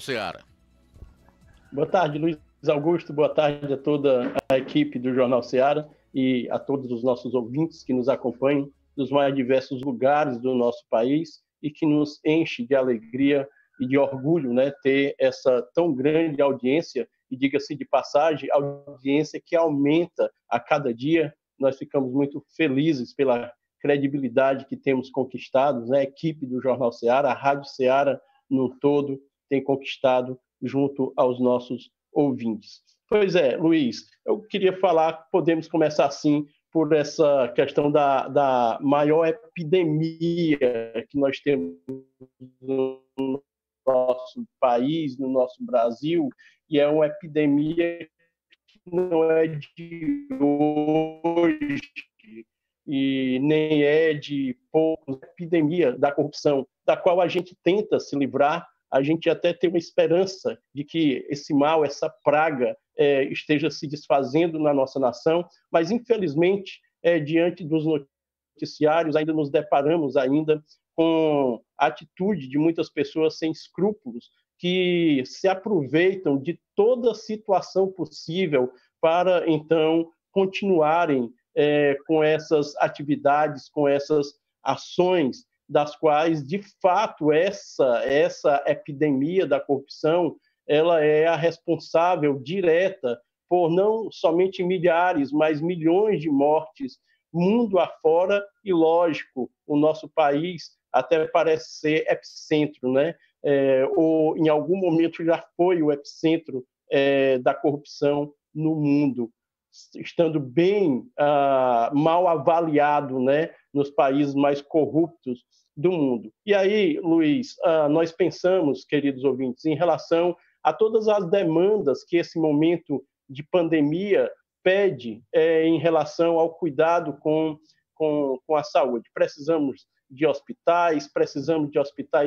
Ceará. Boa tarde, Luiz Augusto. Boa tarde a toda a equipe do Jornal Ceará e a todos os nossos ouvintes que nos acompanham dos mais diversos lugares do nosso país e que nos enche de alegria e de orgulho, né, ter essa tão grande audiência e, diga-se de passagem, audiência que aumenta a cada dia. Nós ficamos muito felizes pela credibilidade que temos conquistado, né? A equipe do Jornal Ceará, a Rádio Ceará no todo, tem conquistado junto aos nossos ouvintes. Pois é, Luiz, eu queria falar, podemos começar assim, por essa questão da maior epidemia que nós temos no nosso país, no nosso Brasil, e é uma epidemia que não é de hoje e nem é de poucos, epidemia da corrupção, da qual a gente tenta se livrar. A gente até tem uma esperança de que esse mal, essa praga, esteja se desfazendo na nossa nação, mas, infelizmente, diante dos noticiários, ainda nos deparamos ainda com a atitude de muitas pessoas sem escrúpulos, que se aproveitam de toda situação possível para, então, continuarem com essas atividades, com essas ações, das quais, de fato, essa epidemia da corrupção, ela é a responsável direta por não somente milhares, mas milhões de mortes mundo afora e, lógico, o nosso país até parece ser epicentro, né? Ou em algum momento já foi o epicentro da corrupção no mundo, estando bem mal avaliado, né, nos países mais corruptos do mundo. E aí, Luiz, nós pensamos, queridos ouvintes, em relação a todas as demandas que esse momento de pandemia pede em relação ao cuidado com a saúde. Precisamos de hospitais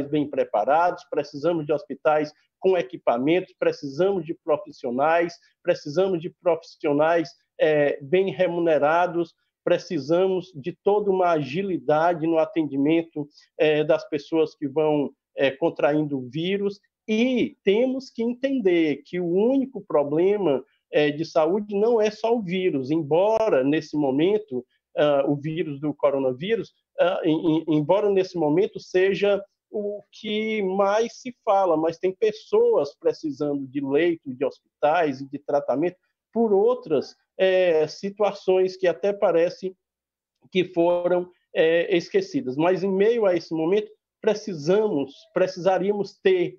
bem preparados, precisamos de hospitais com equipamentos, precisamos de profissionais bem remunerados, precisamos de toda uma agilidade no atendimento das pessoas que vão contraindo o vírus, e temos que entender que o único problema de saúde não é só o vírus, embora nesse momento o vírus do coronavírus, embora nesse momento seja o que mais se fala, mas tem pessoas precisando de leito, de hospitais e de tratamento por outras situações que até parece que foram esquecidas. Mas em meio a esse momento precisaríamos ter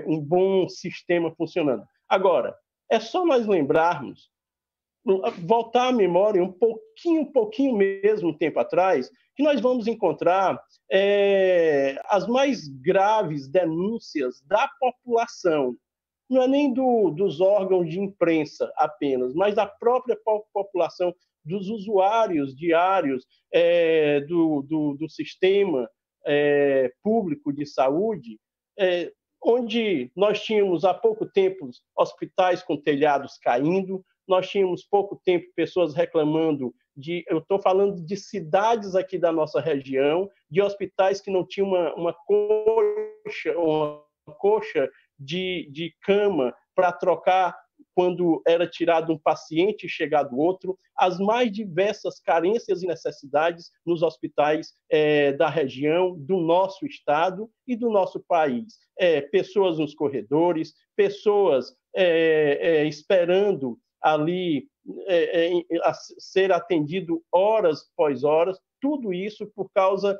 um bom sistema funcionando. Agora, é só nós lembrarmos, voltar à memória um pouquinho mesmo tempo atrás, que nós vamos encontrar as mais graves denúncias da população. Não é nem dos órgãos de imprensa apenas, mas da própria população, dos usuários diários do sistema público de saúde, onde nós tínhamos há pouco tempo hospitais com telhados caindo, nós tínhamos pouco tempo pessoas reclamando eu estou falando de cidades aqui da nossa região, de hospitais que não tinham uma coxa de cama para trocar quando era tirado um paciente e chegado outro, as mais diversas carências e necessidades nos hospitais da região, do nosso estado e do nosso país. Pessoas nos corredores, pessoas esperando ali a ser atendido horas após horas, tudo isso por causa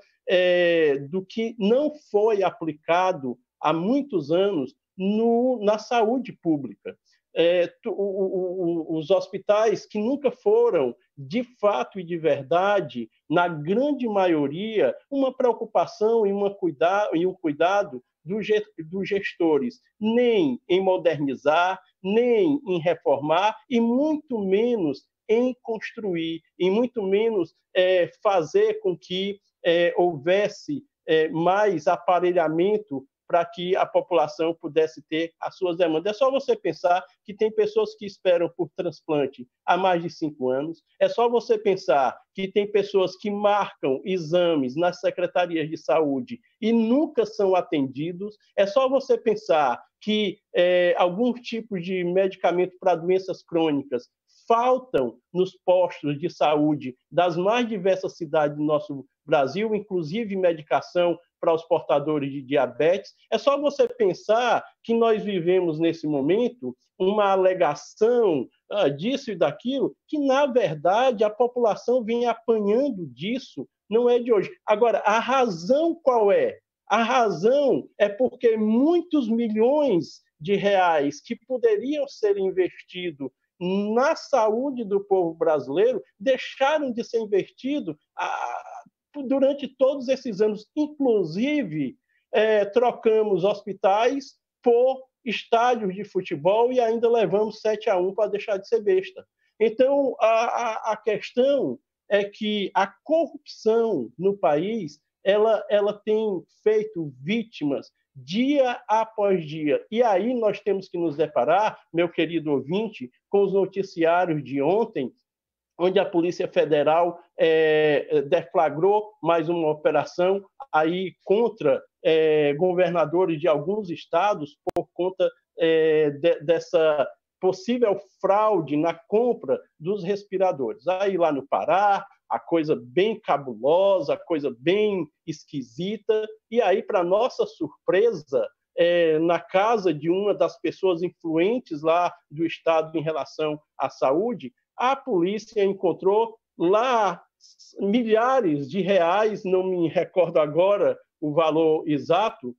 do que não foi aplicado há muitos anos na saúde pública. Os hospitais que nunca foram, de fato e de verdade, na grande maioria, uma preocupação e um cuidado dos gestores, nem em modernizar, nem em reformar, e muito menos em construir, e muito menos fazer com que houvesse mais aparelhamento para que a população pudesse ter as suas demandas. É só você pensar que tem pessoas que esperam por transplante há mais de 5 anos, é só você pensar que tem pessoas que marcam exames nas secretarias de saúde e nunca são atendidos, é só você pensar que alguns tipos de medicamento para doenças crônicas faltam nos postos de saúde das mais diversas cidades do nosso Brasil, inclusive medicação para os portadores de diabetes. É só você pensar que nós vivemos, nesse momento, uma alegação disso e daquilo, que, na verdade, a população vem apanhando disso, não é de hoje. Agora, a razão qual é? A razão é porque muitos milhões de reais que poderiam ser investidos na saúde do povo brasileiro deixaram de ser investidos durante todos esses anos. Inclusive, trocamos hospitais por estádios de futebol e ainda levamos 7-1 para deixar de ser besta. Então, a questão é que a corrupção no país ela tem feito vítimas dia após dia. E aí nós temos que nos deparar, meu querido ouvinte, com os noticiários de ontem, onde a Polícia Federal deflagrou mais uma operação aí contra governadores de alguns estados por conta dessa possível fraude na compra dos respiradores. Aí lá no Pará, a coisa bem cabulosa, a coisa bem esquisita, e aí, para nossa surpresa, na casa de uma das pessoas influentes lá do estado em relação à saúde, a polícia encontrou lá milhares de reais, não me recordo agora o valor exato,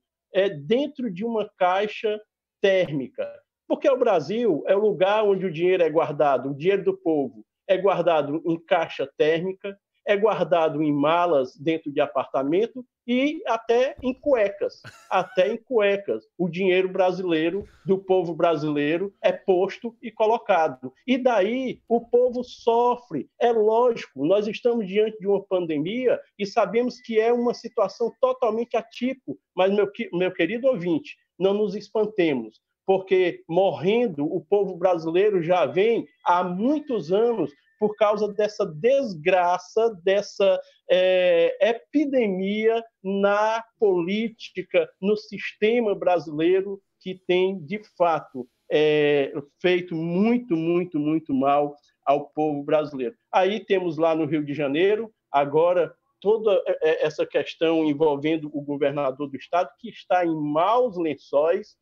dentro de uma caixa térmica. Porque o Brasil é o lugar onde o dinheiro é guardado, o dinheiro do povo é guardado em caixa térmica, é guardado em malas dentro de apartamento e até em cuecas. Até em cuecas. O dinheiro brasileiro, do povo brasileiro, é posto e colocado. E daí o povo sofre. É lógico, nós estamos diante de uma pandemia e sabemos que é uma situação totalmente atípica. Mas, meu querido ouvinte, não nos espantemos, porque morrendo o povo brasileiro já vem há muitos anos por causa dessa desgraça, dessa epidemia na política, no sistema brasileiro, que tem, de fato, feito muito, muito, muito mal ao povo brasileiro. Aí temos lá no Rio de Janeiro, agora, toda essa questão envolvendo o governador do estado, que está em maus lençóis,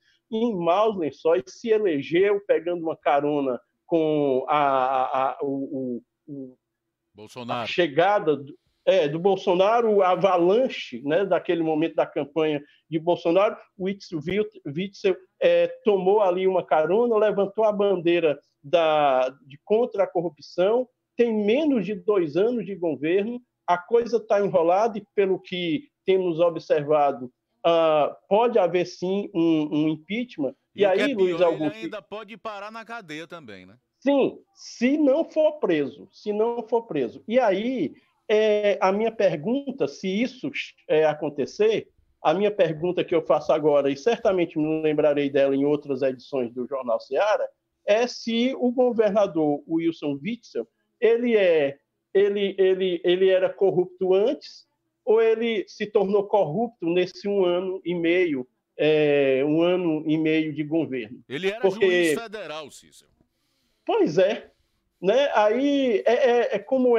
se elegeu pegando uma carona com a chegada do Bolsonaro, a avalanche, né, daquele momento da campanha de Bolsonaro. O Witzel tomou ali uma carona, levantou a bandeira de contra a corrupção, tem menos de 2 anos de governo, a coisa está enrolada e, pelo que temos observado, pode haver sim um impeachment. E aí, é pior, Luiz Augusto, ele ainda pode parar na cadeia também, né? Sim, se não for preso. E aí, a minha pergunta, se isso acontecer, a minha pergunta que eu faço agora, e certamente me lembrarei dela em outras edições do Jornal Ceará, é se o governador Wilson Witzel, ele era corrupto antes, ou ele se tornou corrupto nesse 1 ano e meio, de governo. Ele era juiz federal, Cícero. Pois é. Né? Aí como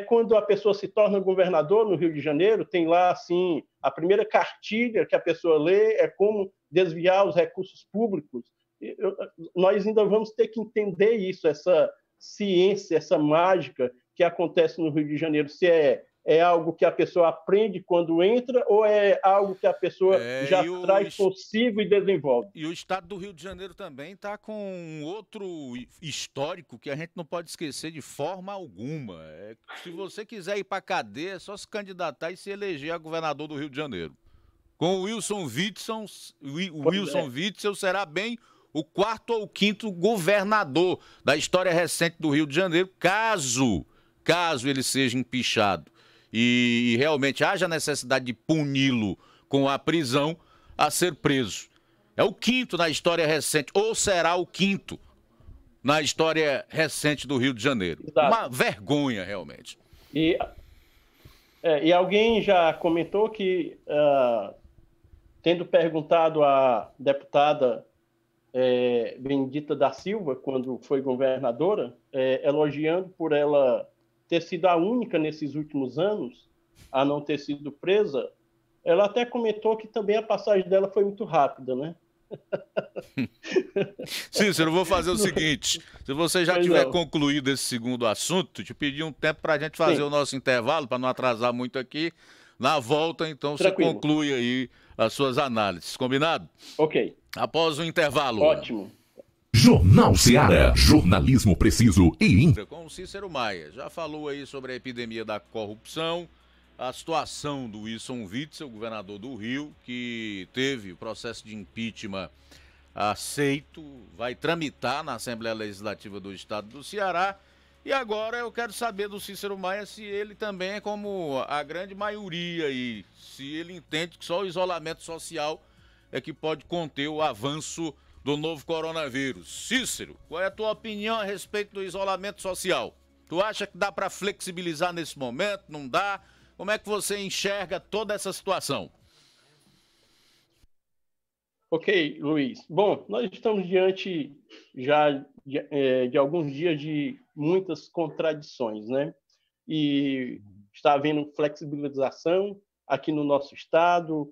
quando a pessoa se torna governador no Rio de Janeiro, tem lá assim, a primeira cartilha que a pessoa lê é como desviar os recursos públicos. Nós ainda vamos ter que entender isso, essa ciência, essa mágica que acontece no Rio de Janeiro, se é algo que a pessoa aprende quando entra ou é algo que a pessoa já traz consigo e desenvolve. E o estado do Rio de Janeiro também está com um outro histórico que a gente não pode esquecer de forma alguma. Se você quiser ir para a cadeia, é só se candidatar e se eleger a governador do Rio de Janeiro. Com o Wilson Witzel será bem o 4º ou 5º governador da história recente do Rio de Janeiro, caso ele seja empichado e realmente haja necessidade de puni-lo com a prisão, a ser preso. É o 5º na história recente, ou será o 5º na história recente do Rio de Janeiro. Exato. Uma vergonha, realmente. E alguém já comentou que, tendo perguntado à deputada Benedita da Silva, quando foi governadora, elogiando por ela ter sido a única nesses últimos anos a não ter sido presa. Ela até comentou que também a passagem dela foi muito rápida, né? Cícero, eu vou fazer o seguinte, se você já tiver concluído esse segundo assunto, te pedir um tempo para a gente fazer o nosso intervalo, para não atrasar muito aqui. Na volta, então, Tranquilo. Você conclui aí as suas análises. Combinado? Ok. Após o intervalo. Ótimo. Jornal Ceará, jornalismo preciso e com o Cícero Maia. Já falou aí sobre a epidemia da corrupção, a situação do Wilson Witzel, governador do Rio, que teve o processo de impeachment aceito, vai tramitar na Assembleia Legislativa do Estado do Ceará. E agora eu quero saber do Cícero Maia se ele também é como a grande maioria aí, se ele entende que só o isolamento social é que pode conter o avanço do novo coronavírus. Cícero, qual é a tua opinião a respeito do isolamento social? Tu acha que dá para flexibilizar nesse momento? Não dá? Como é que você enxerga toda essa situação? Ok, Luiz. Bom, nós estamos diante já de alguns dias de muitas contradições, né? E está havendo flexibilização aqui no nosso estado,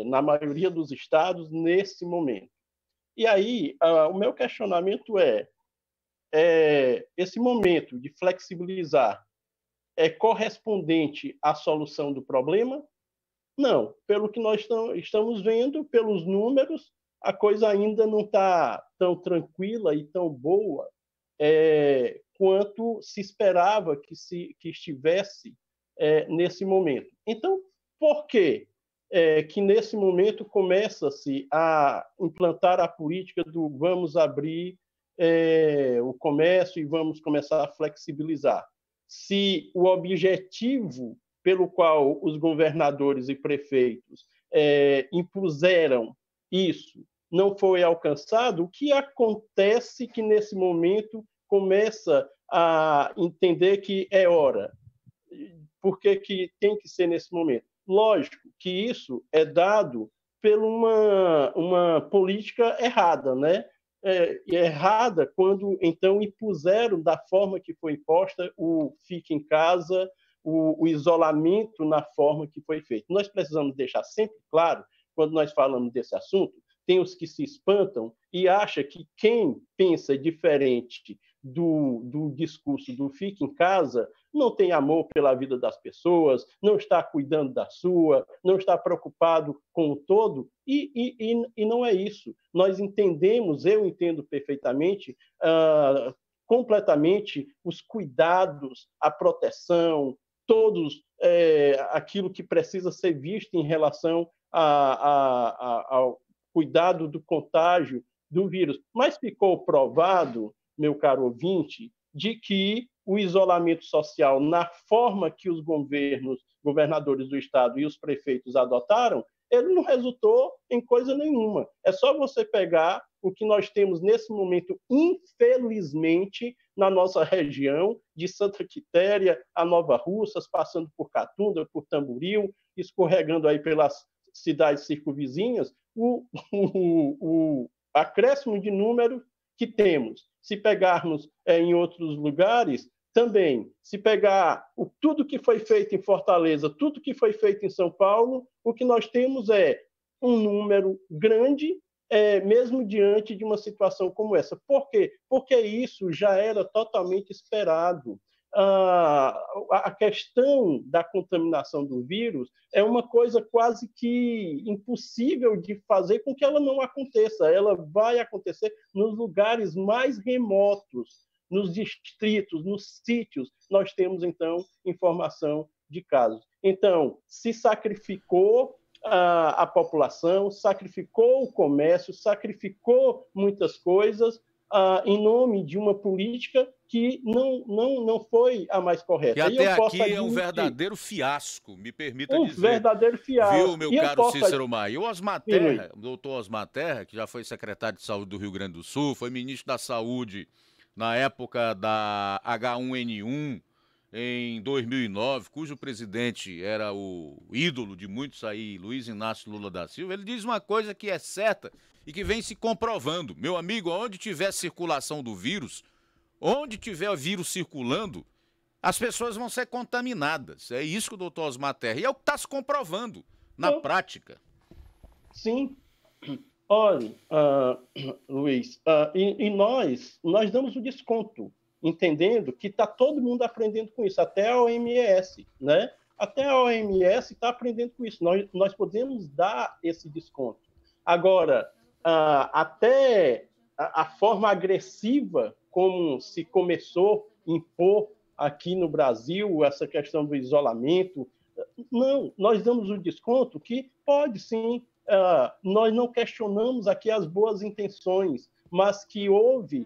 na maioria dos estados, nesse momento. E aí, o meu questionamento esse momento de flexibilizar é correspondente à solução do problema? Não, pelo que nós estamos vendo, pelos números, a coisa ainda não está tão tranquila e tão boa quanto se esperava que estivesse nesse momento. Então, por que que nesse momento começa-se a implantar a política do vamos abrir o comércio e vamos começar a flexibilizar? Se o objetivo pelo qual os governadores e prefeitos impuseram isso não foi alcançado, o que acontece que nesse momento começa a entender que é hora? Por que tem que ser nesse momento? Lógico que isso é dado por uma política errada, né? Errada quando, então, impuseram da forma que foi imposta o fique em casa, o isolamento na forma que foi feito. Nós precisamos deixar sempre claro, quando nós falamos desse assunto, tem os que se espantam e acham que quem pensa diferente do discurso do fique em casa não tem amor pela vida das pessoas, não está cuidando da sua, não está preocupado com o todo, e não é isso. Nós entendemos, eu entendo perfeitamente, completamente os cuidados, a proteção, todos aquilo que precisa ser visto em relação ao cuidado do contágio do vírus. Mas ficou provado, meu caro ouvinte, de que o isolamento social, na forma que os governadores do Estado e os prefeitos adotaram, ele não resultou em coisa nenhuma. É só você pegar o que nós temos nesse momento, infelizmente, na nossa região, de Santa Quitéria a Nova Russas, passando por Catunda, por Tamboril, escorregando aí pelas cidades circunvizinhas, o acréscimo de número que temos. Se pegarmos em outros lugares, também, se pegar tudo que foi feito em Fortaleza, tudo que foi feito em São Paulo, o que nós temos é um número grande, mesmo diante de uma situação como essa. Por quê? Porque isso já era totalmente esperado. A questão da contaminação do vírus é uma coisa quase que impossível de fazer com que ela não aconteça. Ela vai acontecer nos lugares mais remotos, nos distritos, nos sítios. Nós temos, então, informação de casos. Então, se sacrificou a população, sacrificou o comércio, sacrificou muitas coisas em nome de uma política que não foi a mais correta. E até aqui é um verdadeiro fiasco, me permita dizer. Um verdadeiro fiasco. Viu, meu caro Cícero Maia? E o Osmar Terra, o doutor Osmar Terra, que já foi secretário de Saúde do Rio Grande do Sul, foi ministro da Saúde na época da H1N1, em 2009, cujo presidente era o ídolo de muitos aí, Luiz Inácio Lula da Silva, ele diz uma coisa que é certa e que vem se comprovando. Meu amigo, onde tiver circulação do vírus, onde tiver o vírus circulando, as pessoas vão ser contaminadas. É isso que o doutor Osmar Terra, e é o que está se comprovando na prática. Sim. Olha, Luiz, e nós damos o desconto, entendendo que está todo mundo aprendendo com isso, até a OMS, né? Até a OMS está aprendendo com isso. Nós podemos dar esse desconto. Agora, até a forma agressiva como se começou a impor aqui no Brasil essa questão do isolamento, não, nós damos o desconto que pode sim. Nós não questionamos aqui as boas intenções, mas que houve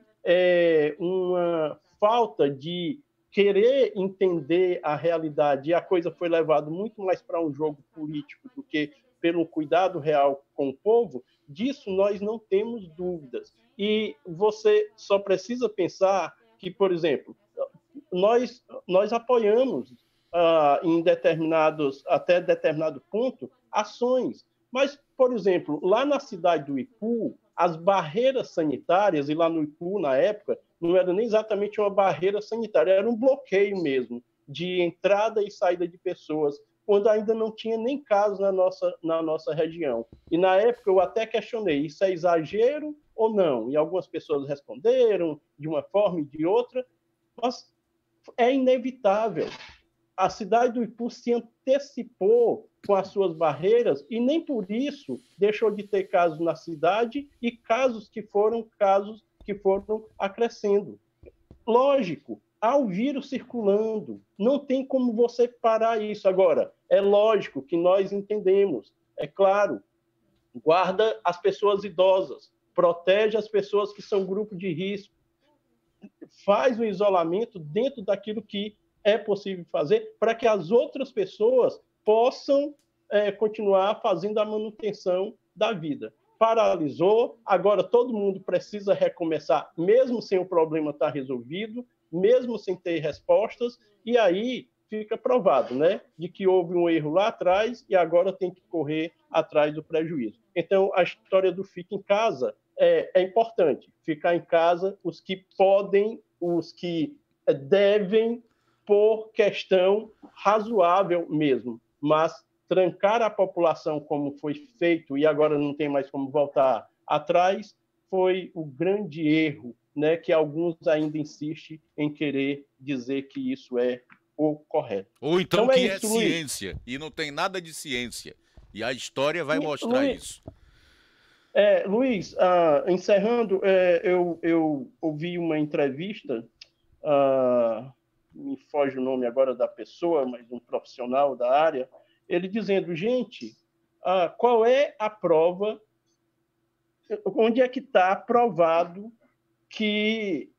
uma falta de querer entender a realidade, e a coisa foi levada muito mais para um jogo político do que pelo cuidado real com o povo. Disso nós não temos dúvidas. E você só precisa pensar que, por exemplo, nós apoiamos até determinado ponto ações. Mas, por exemplo, lá na cidade do Ipu, as barreiras sanitárias, e lá no Ipu, na época, não era nem exatamente uma barreira sanitária, era um bloqueio mesmo, de entrada e saída de pessoas, quando ainda não tinha nem casos na nossa região. E, na época, eu até questionei, isso é exagero ou não? E algumas pessoas responderam de uma forma e de outra, mas é inevitável. A cidade do Ipu se antecipou com as suas barreiras e nem por isso deixou de ter casos na cidade e casos que foram acrescendo. Lógico, há o vírus circulando, não tem como você parar isso. Agora, é lógico que nós entendemos, é claro, guarda as pessoas idosas, protege as pessoas que são grupo de risco, faz o isolamento dentro daquilo que é possível fazer para que as outras pessoas possam continuar fazendo a manutenção da vida. Paralisou, agora todo mundo precisa recomeçar, mesmo sem o problema estar resolvido, mesmo sem ter respostas, e aí fica provado, né, de que houve um erro lá atrás e agora tem que correr atrás do prejuízo. Então, a história do fica em casa é importante. Ficar em casa, os que podem, os que devem, por questão razoável mesmo, mas trancar a população como foi feito e agora não tem mais como voltar atrás, foi o grande erro, né, que alguns ainda insistem em querer dizer que isso é o correto. Ou então que é ciência, Luiz. E não tem nada de ciência. E a história vai mostrar isso. Luiz, encerrando, eu ouvi uma entrevista, me foge o nome agora da pessoa, mas um profissional da área, ele dizendo, gente, qual é a prova, onde é que está provado que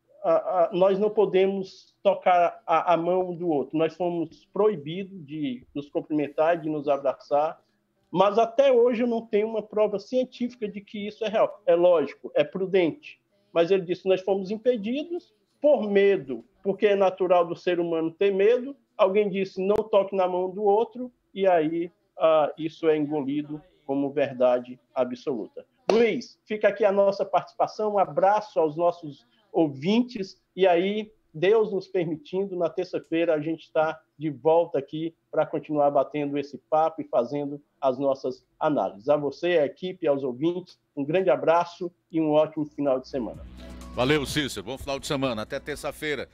nós não podemos tocar a mão do outro? Nós fomos proibidos de nos cumprimentar, de nos abraçar, mas até hoje eu não tenho uma prova científica de que isso é real. É lógico, é prudente, mas ele disse, nós fomos impedidos por medo, porque é natural do ser humano ter medo. Alguém disse, não toque na mão do outro, e aí isso é engolido como verdade absoluta. Luiz, fica aqui a nossa participação, um abraço aos nossos ouvintes, e aí, Deus nos permitindo, na terça-feira a gente está de volta aqui para continuar batendo esse papo e fazendo as nossas análises. A você, a equipe, aos ouvintes, um grande abraço e um ótimo final de semana. Valeu, Cícero. Bom final de semana. Até terça-feira.